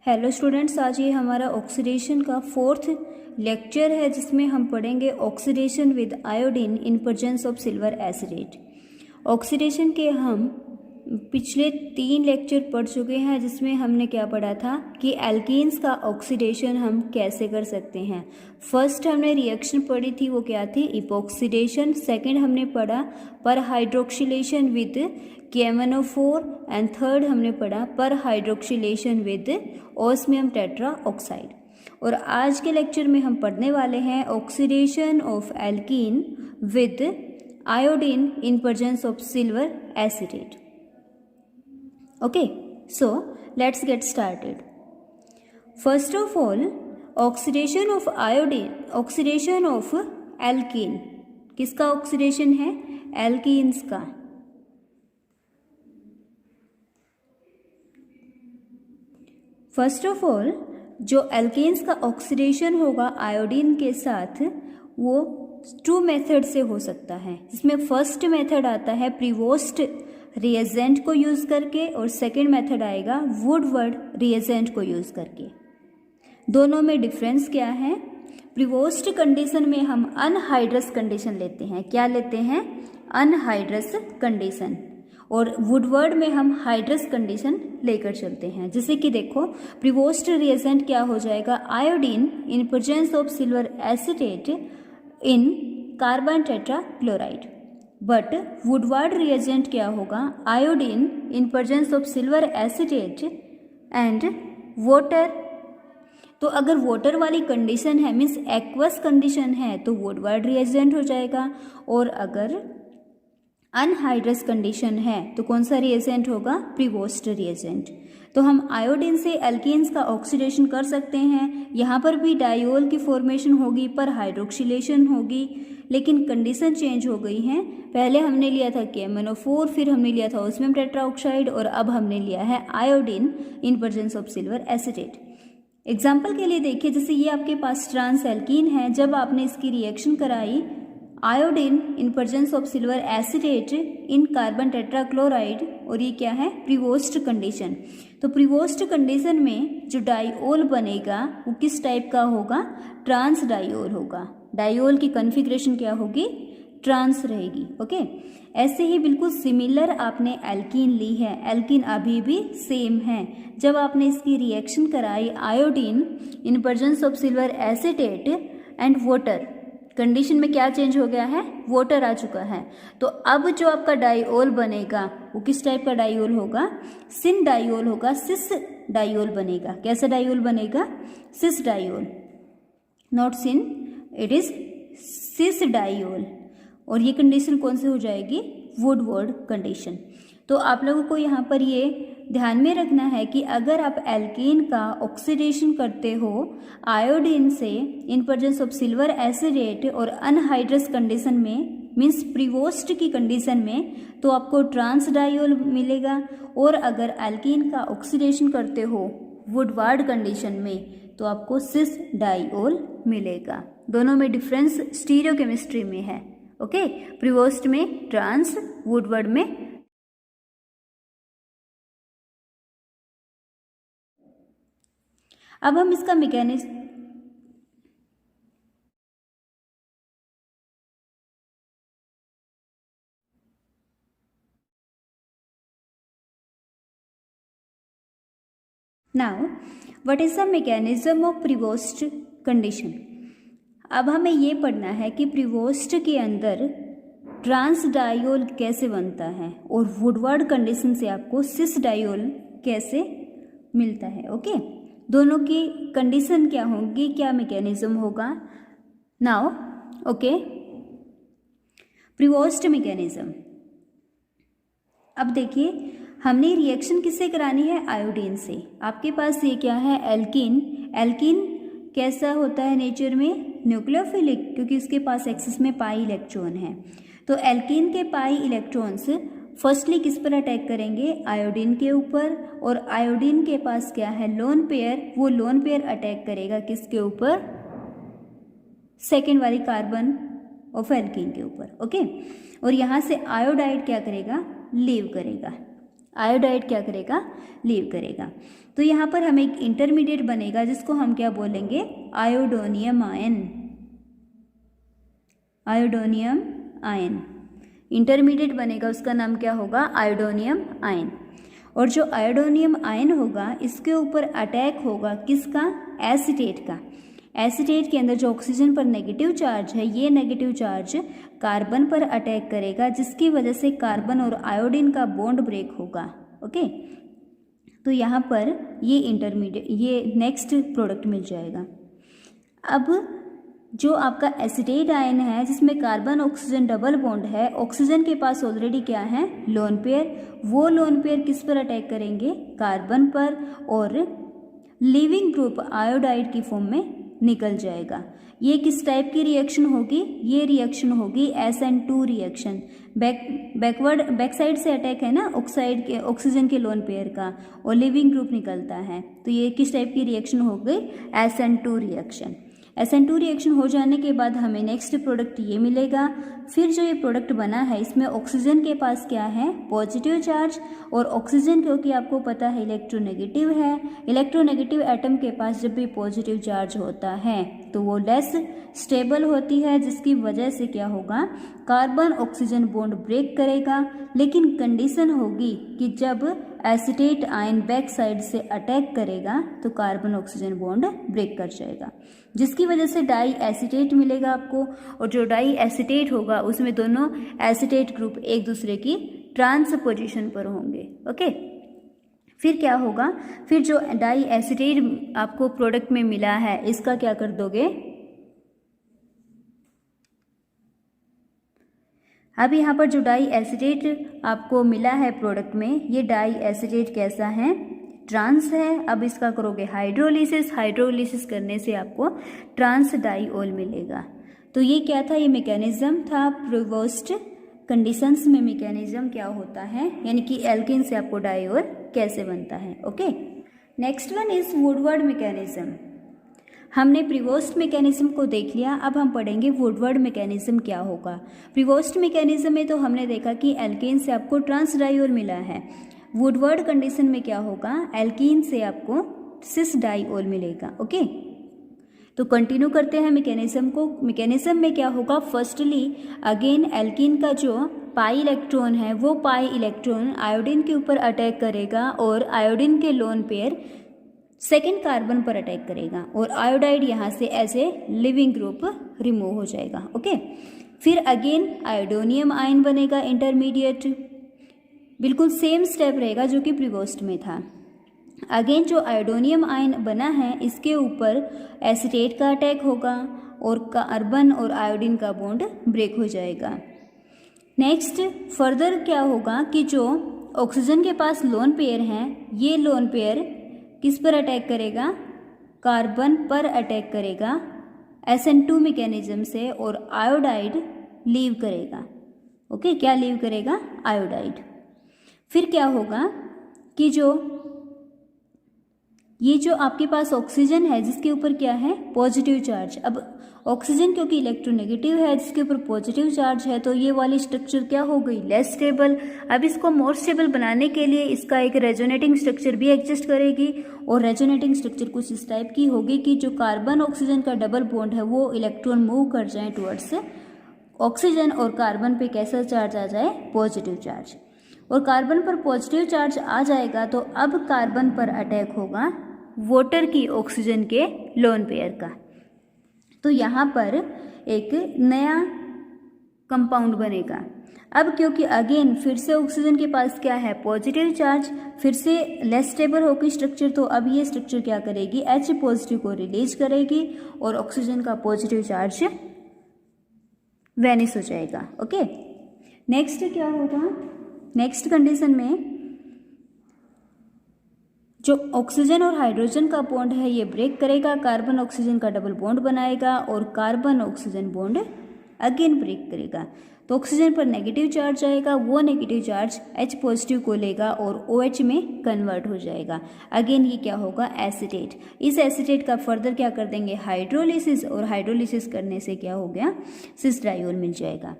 Hello students, आज ये हमारा ऑक्सीडेशन का फोर्थ लेक्चर है जिसमें हम पढ़ेंगे oxidation with iodine in presence of silver acetate. Oxidation के हम पिछले 3 लेक्चर पढ़ चुके हैं जिसमें हमने क्या पढ़ा था कि एल्कीन्स का ऑक्सीडेशन हम कैसे कर सकते हैं। फर्स्ट हमने रिएक्शन पढ़ी थी, वो क्या थी, इपॉक्सीडेशन। सेकंड हमने पढ़ा पर hydroxylation with KMnO4 and third हमने पढ़ा पर hydroxylation with osmium tetra oxide. और आज के लेक्चर में हम पढ़ने वाले हैं oxidation of alkene with iodine in presence of silver acetate. Okay, so let's get started. First of all, oxidation of iodine, oxidation of alkene. किसका ऑक्सीडेशन है? एल्कीन्स का। फर्स्ट ऑफ ऑल जो एल्कीन्स का ऑक्सीडेशन होगा iodine के साथ वो 2 method से हो सकता है, जिसमें फर्स्ट मेथड आता है प्रीवोस्ट रिएजेंट को यूज़ करके और सेकेंड मेथड आएगा वुडवर्ड रिएजेंट को यूज़ करके। दोनों में डिफरेंस क्या है? प्रीवोस्ट कंडीशन में हम अनहाइड्रस कंडीशन लेते हैं। क्या लेते हैं? Anhydrous condition. और वुडवर्ड में हम हाइड्रस कंडीशन लेकर चलते हैं। जैसे कि देखो, प्रीवोस्ट रिएजेंट क्या हो जाएगा, iodine in presence of silver acetate in carbon tetra chloride. But Woodward reagent क्या होगा, iodine in presence of silver acetate and water. तो अगर वाटर वाली कंडीशन है, मीन्स एक्वस कंडीशन है, तो वुडवर्ड रिएजेंट हो जाएगा। और अगर अनहाइड्रस कंडीशन है तो कौन सा रिएजेंट होगा? Prevost reagent. तो हम आयोडीन से एल्कीन्स का ऑक्सीडेशन कर सकते हैं। यहाँ पर भी डायोल की फॉर्मेशन होगी पर हाइड्रोक्सिलेशन होगी, लेकिन कंडीशन चेंज हो गई है। पहले हमने लिया था KMnO4, फिर हमने लिया था ऑस्मियम टेट्राऑक्साइड और अब हमने लिया है iodine in presence of silver acetate. Example के लिए देखिए, जैसे ये आपके पास ट्रांस एल्कीन है, जब आपने इसकी रिएक्शन कराई iodine in presence of silver acetate in carbon tetrachloride, और ये क्या है? Prevost condition. तो प्रीवोस्ट कंडीशन में जो डायोल बनेगा वो किस टाइप का होगा? ट्रांस डायोल होगा। डायोल की कॉन्फ़िगरेशन क्या होगी? ट्रांस रहेगी। ओके, ऐसे ही बिल्कुल सिमिलर आपने एल्कीन ली है, एल्कीन अभी भी सेम है। जब आपने इसकी रिएक्शन कराई iodine in presence of silver acetate and water, condition में क्या चेंज हो गया है? वाटर आ चुका है। तो अब जो आपका डायोल बनेगा वो किस टाइप का डायोल होगा? सिन डायोल होगा, सिस डायोल बनेगा। कैसा डायोल बनेगा? Cis diol, not syn, it is cis diol. और ये कंडीशन कौन सी हो जाएगी? Woodward condition. तो आप लोगों को यहाँ पर ये ध्यान में रखना है कि अगर आप एल्कीन का ऑक्सीडेशन करते हो आयोडीन से in presence of silver acetate और अनहाइड्रस कंडीशन में, मीन्स प्रीवोस्ट की कंडीशन में, तो आपको ट्रांस डायोल मिलेगा। और अगर एल्कीन का ऑक्सीडेशन करते हो वुडवर्ड कंडीशन में तो आपको सिस डायोल मिलेगा। दोनों में डिफरेंस स्टीरियोकेमिस्ट्री में है। ओके, प्रीवोस्ट में ट्रांस, वुडवर्ड में। अब हम इसका mechanism now what is the mechanism of Prevost condition. अब हमें ये पढ़ना है कि प्रीवोस्ट के अंदर ट्रांस डायोल कैसे बनता है और वुडवर्ड कंडीशन से आपको सिस डायोल कैसे मिलता है। ओके, दोनों की कंडीशन क्या होगी, क्या मैकेनिज्म होगा। Now okay, Prevost mechanism. अब देखिए, हमने रिएक्शन किससे करानी है? आयोडीन से। आपके पास ये क्या है? एल्कीन। एल्कीन कैसा होता है नेचर में? न्यूक्लियोफिलिक, क्योंकि उसके पास एक्सिस में पाई इलेक्ट्रॉन है। तो एल्कीन के पाई इलेक्ट्रॉन्स फर्स्टली किस पर अटैक करेंगे? आयोडीन के ऊपर। और आयोडीन के पास क्या है? Lone pair. वो लोन पेयर अटैक करेगा किसके ऊपर? सेकेंड वाली कार्बन ऑफ एल्कीन के ऊपर। ओके, और यहाँ से आयोडाइड क्या करेगा? लीव करेगा। आयोडाइड क्या करेगा, लीव करेगा। तो यहाँ पर हमें एक इंटरमीडिएट बनेगा जिसको हम क्या बोलेंगे, आयोडोनियम आयन। आयोडोनियम आयन इंटरमीडिएट बनेगा, उसका नाम क्या होगा, आयोडोनियम आयन। और जो आयोडोनियम आयन होगा इसके ऊपर अटैक होगा किसका, एसीटेट का। एसीटेट के अंदर जो ऑक्सीजन पर नेगेटिव चार्ज है, ये नेगेटिव चार्ज कार्बन पर अटैक करेगा, जिसकी वजह से कार्बन और आयोडीन का बॉन्ड ब्रेक होगा। ओके, तो यहाँ पर ये इंटरमीडिएट, ये नेक्स्ट प्रोडक्ट मिल जाएगा। अब जो आपका एसीटेट आयन है जिसमें कार्बन ऑक्सीजन डबल बॉन्ड है, ऑक्सीजन के पास ऑलरेडी क्या है, लोन पेयर। वो लोन पेयर किस पर अटैक करेंगे, कार्बन पर, और लिविंग ग्रुप आयोडाइड की फॉर्म में निकल जाएगा। ये किस टाइप की रिएक्शन होगी, ये रिएक्शन होगी SN2 रिएक्शन। बैक साइड से अटैक है ना ऑक्साइड के, ऑक्सीजन के लोन पेयर का, और लिविंग ग्रुप निकलता है। तो ये किस टाइप की रिएक्शन हो गई, SN2 रिएक्शन। SN2 रिएक्शन हो जाने के बाद हमें नेक्स्ट प्रोडक्ट ये मिलेगा। फिर जो ये प्रोडक्ट बना है इसमें ऑक्सीजन के पास क्या है, पॉजिटिव चार्ज, और ऑक्सीजन क्योंकि आपको पता है इलेक्ट्रोनेगेटिव है, इलेक्ट्रोनेगेटिव एटम के पास जब भी पॉजिटिव चार्ज होता है तो वो लेस स्टेबल होती है, जिसकी वजह से क्या होगा, कार्बन ऑक्सीजन बॉन्ड ब्रेक करेगा। लेकिन कंडीशन होगी कि जब एसीटेट आयन बैक साइड से अटैक करेगा तो कार्बन ऑक्सीजन बॉन्ड ब्रेक कर जाएगा, जिसकी वजह से डाई एसीटेट मिलेगा आपको। और जो डाई एसीटेट होगा उसमें दोनों एसीटेट ग्रुप एक दूसरे की ट्रांस पोजीशन पर होंगे। ओके, फिर क्या होगा, फिर जो डाई एसीटेट आपको प्रोडक्ट में मिला है इसका क्या कर दोगे, अब यहाँ पर जो डाई एसीटेट आपको मिला है प्रोडक्ट में, ये डाई एसीटेट कैसा है, ट्रांस है। अब इसका करोगे हाइड्रोलिसिस, हाइड्रोलिसिस करने से आपको ट्रांस डाईओल मिलेगा। तो ये क्या था, ये मैकेनिज्म था प्रोवोस्ट कंडीशंस में। मैकेनिज्म क्या होता है, यानी कि एल्केन से आपको डाईओल कैसे बनता है। Okay, next one is Woodward mechanism. हमने प्रिवोस्ट मैकेनिज्म को देख लिया, अब हम पढ़ेंगे वुडवर्ड मैकेनिज्म क्या होगा। प्रिवोस्ट मैकेनिज्म में तो हमने देखा कि एल्केन से आपको ट्रांस डाईओल मिला है। वुडवर्ड कंडीशन में क्या होगा, एल्कीन से आपको सिस डाईओल मिलेगा। ओके, तो कंटिन्यू करते हैं मैकेनिज्म को। मैकेनिज्म में क्या होगा, फर्स्टली अगेन एल्कीन का जो पाई इलेक्ट्रॉन है वो पाई इलेक्ट्रॉन आयोडीन के ऊपर अटैक करेगा और आयोडीन के लोन पेयर सेकेंड कार्बन पर अटैक करेगा और आयोडाइड यहाँ से as a leaving group remove हो जाएगा। ओके, फिर अगेन आयोडोनियम आयन बनेगा इंटरमीडिएट, बिल्कुल सेम स्टेप रहेगा जो कि प्रिवोस्ट में था। अगेन जो आयोडोनियम आयन बना है इसके ऊपर एसीटेट का अटैक होगा और कार्बन और आयोडीन का बॉन्ड ब्रेक हो जाएगा। नेक्स्ट फर्दर क्या होगा कि जो ऑक्सीजन के पास लोन पेयर हैं, ये लोन पेयर किस पर अटैक करेगा, कार्बन पर अटैक करेगा SN2 मैकेनिज्म से और आयोडाइड लीव करेगा। ओके, क्या लीव करेगा, आयोडाइड। फिर क्या होगा कि ये जो आपके पास ऑक्सीजन है जिसके ऊपर क्या है, पॉजिटिव चार्ज। अब ऑक्सीजन क्योंकि इलेक्ट्रोनेगेटिव है जिसके ऊपर पॉजिटिव चार्ज है, तो ये वाली स्ट्रक्चर क्या हो गई, लेस स्टेबल। अब इसको मोर स्टेबल बनाने के लिए इसका एक रेजोनेटिंग स्ट्रक्चर भी एग्जिस्ट करेगी और रेजोनेटिंग स्ट्रक्चर कुछ इस टाइप की होगी कि जो कार्बन ऑक्सीजन का डबल बॉन्ड है वो इलेक्ट्रॉन मूव कर जाए टुवर्ड्स ऑक्सीजन और कार्बन पे कैसा चार्ज आ जाए, पॉजिटिव चार्ज। और कार्बन पर पॉजिटिव चार्ज आ जाएगा तो अब कार्बन पर अटैक होगा वाटर की ऑक्सीजन के लोन पेयर का। तो यहाँ पर एक नया कंपाउंड बनेगा। अब क्योंकि अगेन फिर से ऑक्सीजन के पास क्या है, पॉजिटिव चार्ज, फिर से लेस स्टेबल होगी स्ट्रक्चर, तो अब ये स्ट्रक्चर क्या करेगी, H पॉजिटिव को रिलीज करेगी और ऑक्सीजन का पॉजिटिव चार्ज वैनिश हो जाएगा। ओके, नेक्स्ट क्या होगा, नेक्स्ट कंडीशन में जो ऑक्सीजन और हाइड्रोजन का बॉन्ड है ये ब्रेक करेगा, कार्बन ऑक्सीजन का डबल बॉन्ड बनाएगा और carbon oxygen bond again break करेगा। तो ऑक्सीजन पर नेगेटिव चार्ज आएगा, वो नेगेटिव चार्ज H पॉजिटिव को लेगा और OH में कन्वर्ट हो जाएगा। अगेन ये क्या होगा, एसीटेट। इस एसीटेट का फर्दर क्या कर देंगे, हाइड्रोलिसिस, और हाइड्रोलिसिस करने से क्या हो गया, सिस डाईओल मिल जाएगा।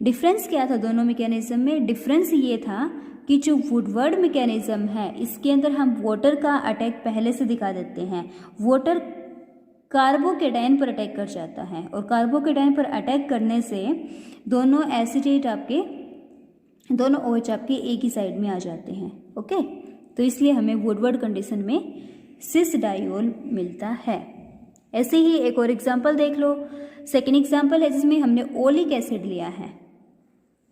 डिफरेंस क्या था दोनों मैकेनिज्म में, डिफरेंस ये था कि जो वुडवर्ड मैकेनिज्म है इसके अंदर हम वाटर का अटैक पहले से दिखा देते हैं। वाटर कार्बोकेटाइन पर अटैक कर जाता है और कार्बोकेटाइन पर अटैक करने से दोनों एसिटेट आपके, दोनों OH आपके एक ही साइड में आ जाते हैं। ओके, तो इसलिए हमें वुडवर्ड कंडीशन में सिस डाइऑल मिलता है। ऐसे ही एक और एग्जांपल देख लो। सेकेंड एग्जांपल है जिसमें हमने ओलिक एसिड लिया है।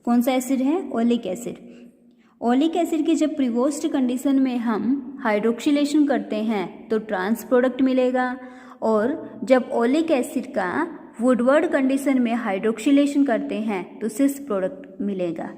कौन सा एसिड है? Oleic acid. ओलिक एसिड की जब प्रीवोस्ट कंडीशन में हम हाइड्रोक्सिलेशन करते हैं तो ट्रांस प्रोडक्ट मिलेगा, और जब ओलिक एसिड का वुडवर्ड कंडीशन में हाइड्रोक्सिलेशन करते हैं तो सिस प्रोडक्ट मिलेगा।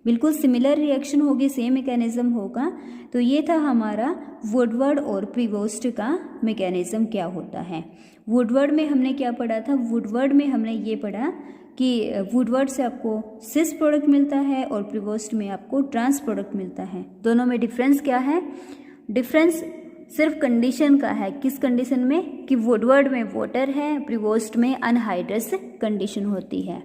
बिल्कुल सिमिलर रिएक्शन होगी, सेम मैकेनिज्म होगा। तो ये था हमारा वुडवर्ड और प्रीवोस्ट का मैकेनिज्म क्या होता है। वुडवर्ड में हमने क्या पढ़ा था? वुडवर्ड में हमने ये पढ़ा कि वुडवर्ड से आपको सिस प्रोडक्ट मिलता है और प्रीवोस्ट में आपको ट्रांस प्रोडक्ट मिलता है। दोनों में डिफरेंस क्या है? डिफरेंस सिर्फ कंडीशन का है। किस कंडीशन में? कि वुडवर्ड में वाटर है, प्रीवोस्ट में अनहाइड्रस कंडीशन होती है।